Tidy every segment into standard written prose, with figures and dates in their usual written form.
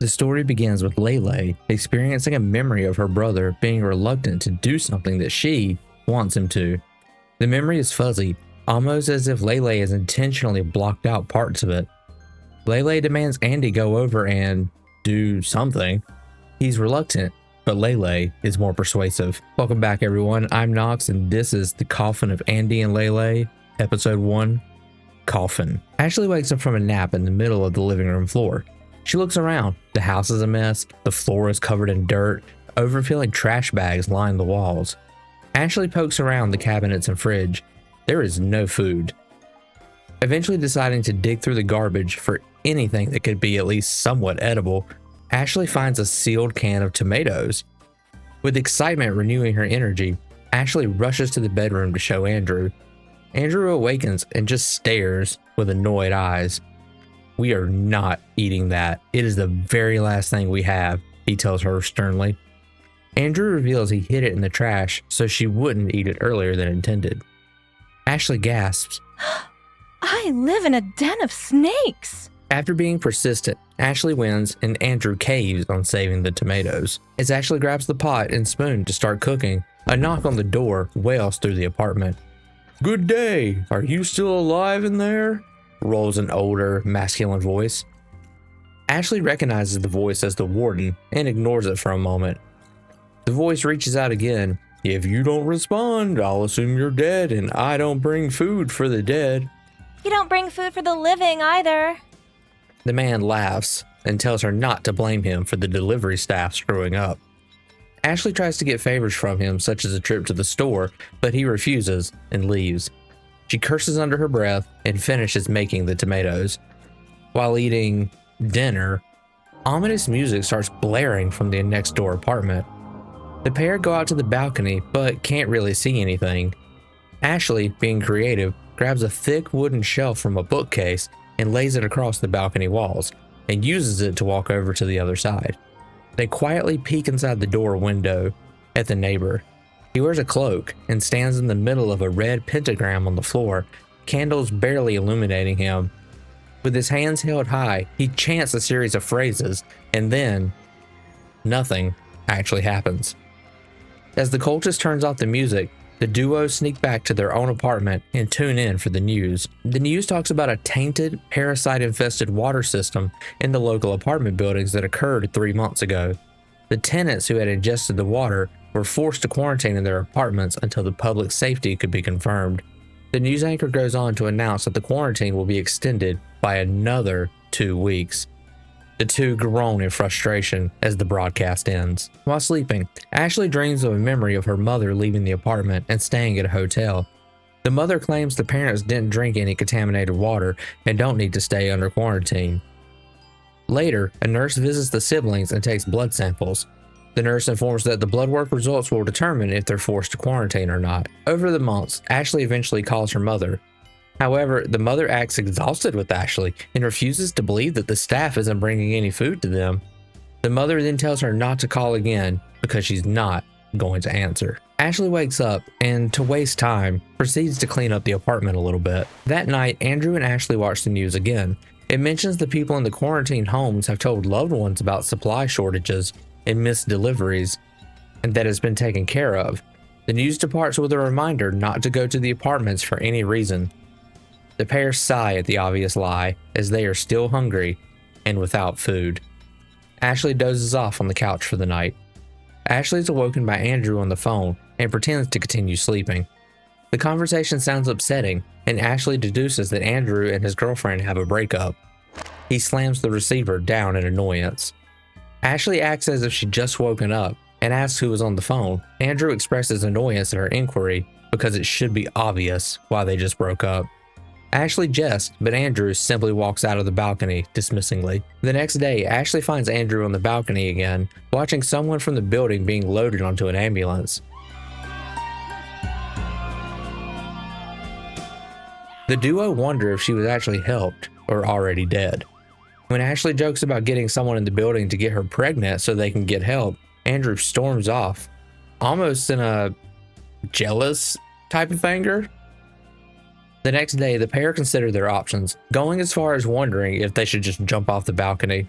The story begins with Leyley experiencing a memory of her brother being reluctant to do something that she wants him to. The memory is fuzzy, almost as if Leyley has intentionally blocked out parts of it. Leyley demands Andy go over and do something. He's reluctant, but Leyley is more persuasive. Welcome back, everyone. I'm Nox, and this is The Coffin of Andy and Leyley, Episode 1, Coffin. Ashley wakes up from a nap in the middle of the living room floor. She looks around. The house is a mess. The floor is covered in dirt. Overfilling trash bags line the walls. Ashley pokes around the cabinets and fridge. There is no food. Eventually deciding to dig through the garbage for anything that could be at least somewhat edible, Ashley finds a sealed can of tomatoes. With excitement renewing her energy, Ashley rushes to the bedroom to show Andrew. Andrew awakens and just stares with annoyed eyes. "We are not eating that. It is the very last thing we have," he tells her sternly. Andrew reveals he hid it in the trash so she wouldn't eat it earlier than intended. Ashley gasps. I live in a den of snakes! After being persistent, Ashley wins and Andrew caves on saving the tomatoes. As Ashley grabs the pot and spoon to start cooking, a knock on the door wails through the apartment. "Good day. Are you still alive in there?" rolls an older, masculine voice. Ashley recognizes the voice as the warden and ignores it for a moment. The voice reaches out again. "If you don't respond, I'll assume you're dead, and I don't bring food for the dead." You don't bring food for the living either. The man laughs and tells her not to blame him for the delivery staff screwing up. Ashley tries to get favors from him, such as a trip to the store, but he refuses and leaves. She curses under her breath and finishes making the tomatoes. While eating dinner, ominous music starts blaring from the next door apartment. The pair go out to the balcony, but can't really see anything. Ashley, being creative, grabs a thick wooden shelf from a bookcase and lays it across the balcony walls, and uses it to walk over to the other side. They quietly peek inside the door window at the neighbor. He wears a cloak and stands in the middle of a red pentagram on the floor, candles barely illuminating him. With his hands held high, he chants a series of phrases, and then nothing actually happens. As the cultist turns off the music, the duo sneak back to their own apartment and tune in for the news. The news talks about a tainted, parasite-infested water system in the local apartment buildings that occurred 3 months ago. The tenants who had ingested the water were forced to quarantine in their apartments until the public safety could be confirmed. The news anchor goes on to announce that the quarantine will be extended by another 2 weeks. The two groan in frustration as the broadcast ends. While sleeping, Ashley dreams of a memory of her mother leaving the apartment and staying at a hotel. The mother claims the parents didn't drink any contaminated water and don't need to stay under quarantine. Later, a nurse visits the siblings and takes blood samples. The nurse informs that the blood work results will determine if they're forced to quarantine or not. Over the months, Ashley eventually calls her mother. However, the mother acts exhausted with Ashley and refuses to believe that the staff isn't bringing any food to them. The mother then tells her not to call again because she's not going to answer. Ashley wakes up and, to waste time, proceeds to clean up the apartment a little bit. That night, Andrew and Ashley watch the news again. It mentions the people in the quarantine homes have told loved ones about supply shortages and missed deliveries, and that it's been taken care of. The news departs with a reminder not to go to the apartments for any reason. The pair sigh at the obvious lie, as they are still hungry and without food. Ashley dozes off on the couch for the night. Ashley is awoken by Andrew on the phone and pretends to continue sleeping. The conversation sounds upsetting, and Ashley deduces that Andrew and his girlfriend have a breakup. He slams the receiver down in annoyance. Ashley acts as if she'd just woken up and asks who was on the phone. Andrew expresses annoyance at her inquiry because it should be obvious why they just broke up. Ashley jests, but Andrew simply walks out of the balcony dismissingly. The next day, Ashley finds Andrew on the balcony again, watching someone from the building being loaded onto an ambulance. The duo wonder if she was actually helped or already dead. When Ashley jokes about getting someone in the building to get her pregnant so they can get help, Andrew storms off, almost in a jealous type of anger. The next day, the pair consider their options, going as far as wondering if they should just jump off the balcony.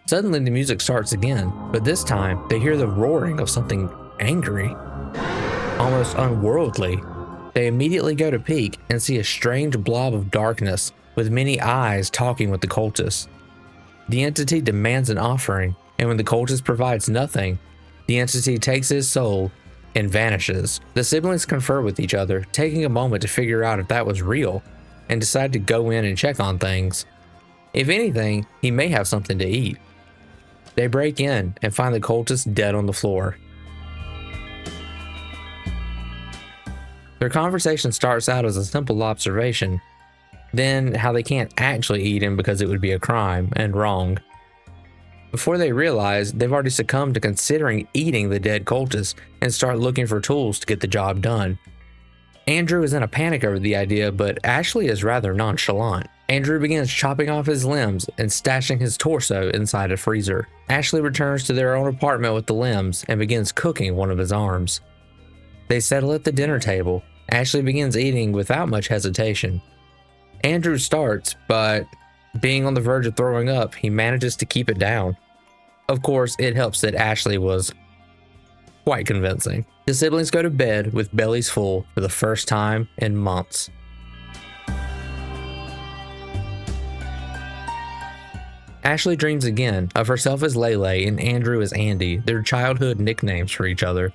Suddenly the music starts again, but this time they hear the roaring of something angry, almost unworldly. They immediately go to peek and see a strange blob of darkness with many eyes talking with the cultist. The entity demands an offering, and when the cultist provides nothing, the entity takes his soul and vanishes. The siblings confer with each other, taking a moment to figure out if that was real, and decide to go in and check on things. If anything, he may have something to eat. They break in and find the cultist dead on the floor. Their conversation starts out as a simple observation, then how they can't actually eat him because it would be a crime and wrong. Before they realize, they've already succumbed to considering eating the dead cultist and start looking for tools to get the job done. Andrew is in a panic over the idea, but Ashley is rather nonchalant. Andrew begins chopping off his limbs and stashing his torso inside a freezer. Ashley returns to their own apartment with the limbs and begins cooking one of his arms. They settle at the dinner table. Ashley begins eating without much hesitation. Andrew starts, but being on the verge of throwing up, he manages to keep it down. Of course, it helps that Ashley was quite convincing. The siblings go to bed with bellies full for the first time in months. Ashley dreams again of herself as Leyley and Andrew as Andy, their childhood nicknames for each other.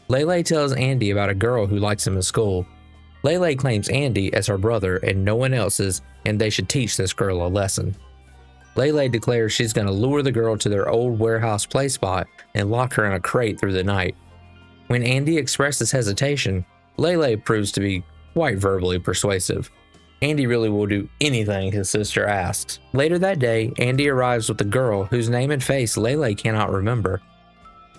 Leyley tells Andy about a girl who likes him at school. Leyley claims Andy as her brother and no one else's, and they should teach this girl a lesson. Leyley declares she's going to lure the girl to their old warehouse play spot and lock her in a crate through the night. When Andy expresses hesitation, Leyley proves to be quite verbally persuasive. Andy really will do anything his sister asks. Later that day, Andy arrives with a girl whose name and face Leyley cannot remember.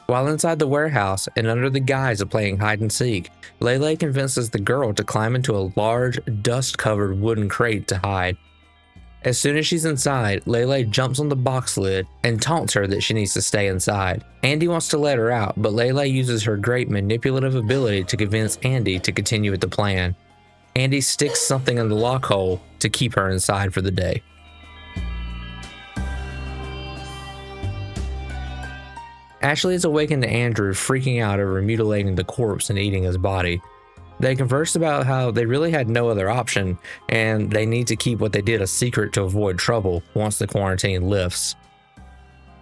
While inside the warehouse and under the guise of playing hide and seek, Leyley convinces the girl to climb into a large, dust-covered wooden crate to hide. As soon as she's inside, Leyley jumps on the box lid and taunts her that she needs to stay inside. Andy wants to let her out, but Leyley uses her great manipulative ability to convince Andy to continue with the plan. Andy sticks something in the lock hole to keep her inside for the day. Ashley is awakened to Andrew freaking out over mutilating the corpse and eating his body. They conversed about how they really had no other option, and they need to keep what they did a secret to avoid trouble once the quarantine lifts.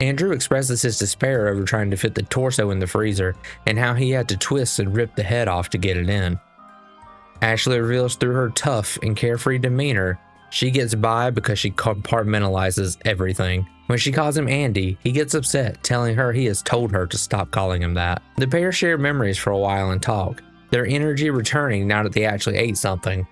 Andrew expresses his despair over trying to fit the torso in the freezer and how he had to twist and rip the head off to get it in. Ashley reveals through her tough and carefree demeanor, she gets by because she compartmentalizes everything. When she calls him Andy, he gets upset, telling her he has told her to stop calling him that. The pair share memories for a while and talk, their energy returning now that they actually ate something.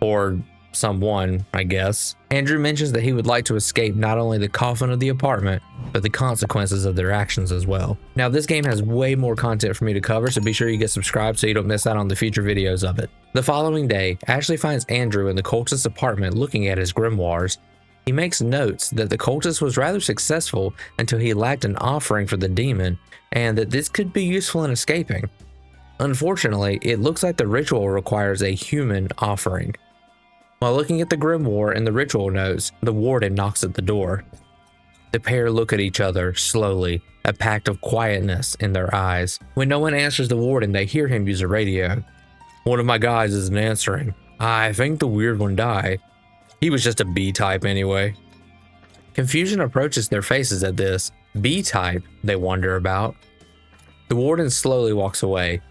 Or someone, I guess. Andrew mentions that he would like to escape not only the coffin of the apartment, but the consequences of their actions as well. Now, this game has way more content for me to cover, so be sure you get subscribed so you don't miss out on the future videos of it. The following day, Ashley finds Andrew in the cultist's apartment looking at his grimoires. He makes notes that the cultist was rather successful until he lacked an offering for the demon, and that this could be useful in escaping. Unfortunately, it looks like the ritual requires a human offering. While looking at the grimoire and the ritual notes, the warden knocks at the door. The pair look at each other slowly, a pact of quietness in their eyes. When no one answers the warden, they hear him use a radio. One of my guys isn't answering. I think the weird one died. He was just a B-type anyway. Confusion approaches their faces at this. B-type, they wonder about. The warden slowly walks away.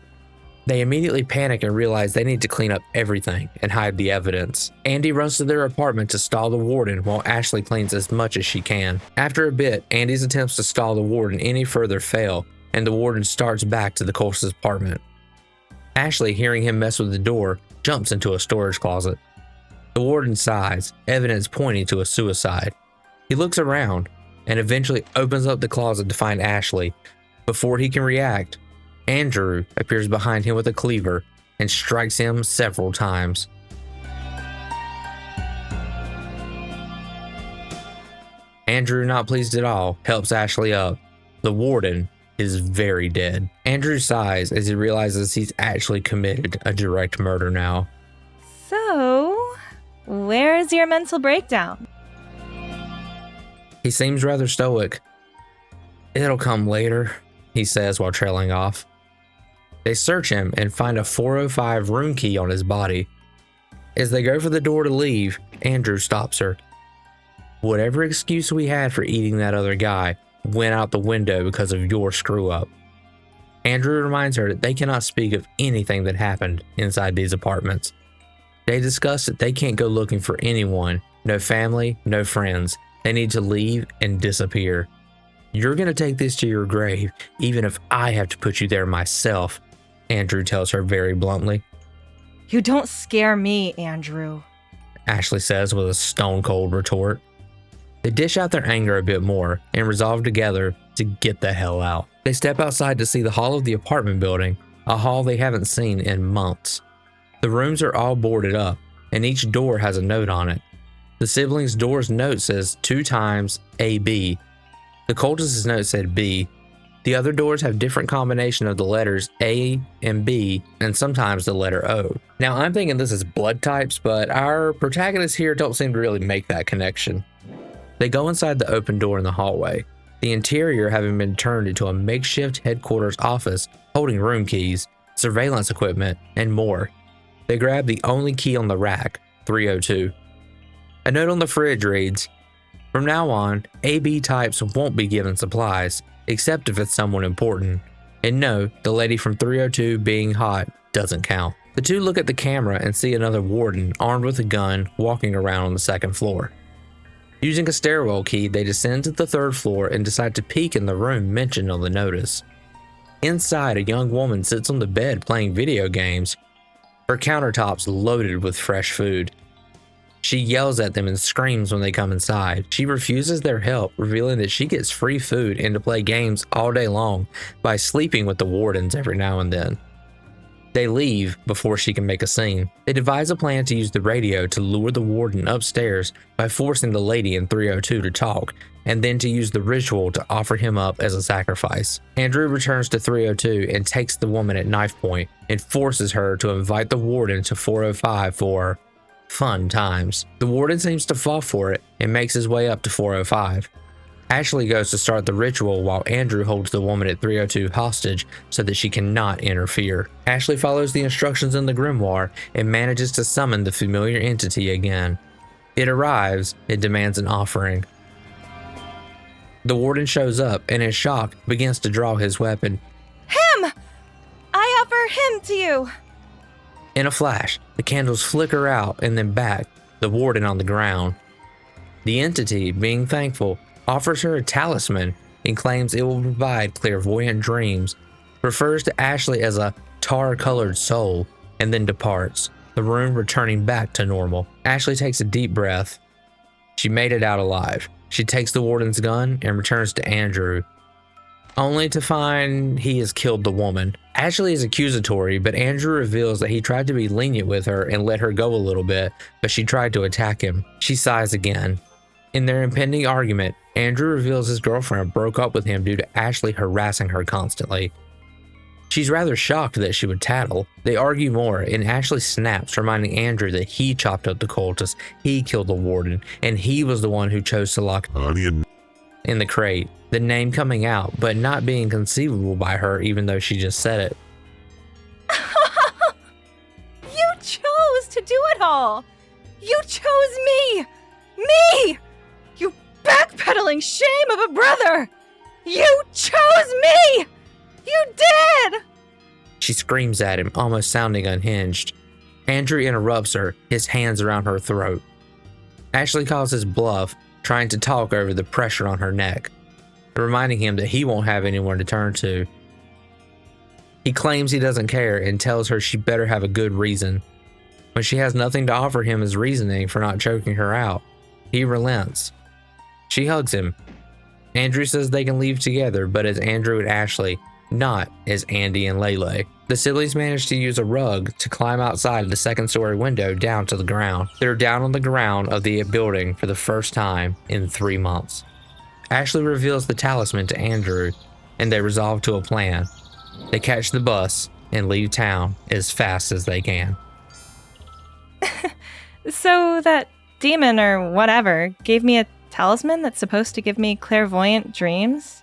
They immediately panic and realize they need to clean up everything and hide the evidence. Andy runs to their apartment to stall the warden while Ashley cleans as much as she can. After a bit, Andy's attempts to stall the warden any further fail, and the warden starts back to the cultist's apartment. Ashley, hearing him mess with the door, jumps into a storage closet. The warden sighs, evidence pointing to a suicide. He looks around and eventually opens up the closet to find Ashley. Before he can react, Andrew appears behind him with a cleaver and strikes him several times. Andrew, not pleased at all, helps Ashley up. The warden is very dead. Andrew sighs as he realizes he's actually committed a direct murder now. So, where's your mental breakdown? He seems rather stoic. "It'll come later," he says while trailing off. They search him and find a 405 room key on his body. As they go for the door to leave, Andrew stops her. "Whatever excuse we had for eating that other guy went out the window because of your screw up." Andrew reminds her that they cannot speak of anything that happened inside these apartments. They discuss that they can't go looking for anyone, no family, no friends. They need to leave and disappear. "You're going to take this to your grave, even if I have to put you there myself," Andrew tells her very bluntly. You don't scare me, Andrew. Ashley says with a stone-cold retort. They dish out their anger a bit more and resolve together to get the hell out. They step outside to see the hall of the apartment building, a hall they haven't seen in months. The rooms are all boarded up, and each door has a note on it. The siblings' door's note says 2 times AB. The cultist's note said B. The other doors have different combination of the letters A and B, and sometimes the letter O. Now I'm thinking this is blood types, but our protagonists here don't seem to really make that connection. They go inside the open door in the hallway, the interior having been turned into a makeshift headquarters office holding room keys, surveillance equipment, and more. They grab the only key on the rack, 302. A note on the fridge reads, "From now on, AB types won't be given supplies, except if it's someone important. And no, the lady from 302 being hot doesn't count." The two look at the camera and see another warden armed with a gun walking around on the second floor. Using a stairwell key, they descend to the 3rd floor and decide to peek in the room mentioned on the notice. Inside, a young woman sits on the bed playing video games, her countertops loaded with fresh food. She yells at them and screams when they come inside. She refuses their help, revealing that she gets free food and to play games all day long by sleeping with the wardens every now and then. They leave before she can make a scene. They devise a plan to use the radio to lure the warden upstairs by forcing the lady in 302 to talk, and then to use the ritual to offer him up as a sacrifice. Andrew returns to 302 and takes the woman at knife point and forces her to invite the warden to 405 for fun times. The warden seems to fall for it and makes his way up to 405. Ashley goes to start the ritual while Andrew holds the woman at 302 hostage so that she cannot interfere. Ashley follows the instructions in the grimoire and manages to summon the familiar entity again. It arrives and demands an offering. The warden shows up and in shock begins to draw his weapon. Him! I offer him to you! In a flash, the candles flicker out and then back, the warden on the ground. The entity, being thankful, offers her a talisman and claims it will provide clairvoyant dreams, refers to Ashley as a tar-colored soul, and then departs, the room returning back to normal. Ashley takes a deep breath. She made it out alive. She takes the warden's gun and returns to Andrew, only to find he has killed the woman. Ashley is accusatory, but Andrew reveals that he tried to be lenient with her and let her go a little bit, but she tried to attack him. She sighs again. In their impending argument, Andrew reveals his girlfriend broke up with him due to Ashley harassing her constantly. She's rather shocked that she would tattle. They argue more, and Ashley snaps, reminding Andrew that he chopped up the cultist, he killed the warden, and he was the one who chose to lock in the crate, the name coming out, but not being conceivable by her even though she just said it. You chose to do it all! You chose me! Me! You backpedaling shame of a brother! You chose me! You did! She screams at him, almost sounding unhinged. Andrew interrupts her, his hands around her throat. Ashley calls his bluff, trying to talk over the pressure on her neck, reminding him that he won't have anyone to turn to. He claims he doesn't care and tells her she better have a good reason. When she has nothing to offer him as reasoning for not choking her out, he relents. She hugs him. Andrew says they can leave together, but as Andrew and Ashley, not as Andy and Leyley. The siblings manage to use a rug to climb outside the 2nd-story window down to the ground. They're down on the ground of the building for the first time in 3 months. Ashley reveals the talisman to Andrew, and they resolve to a plan. They catch the bus and leave town as fast as they can. So that demon or whatever gave me a talisman that's supposed to give me clairvoyant dreams?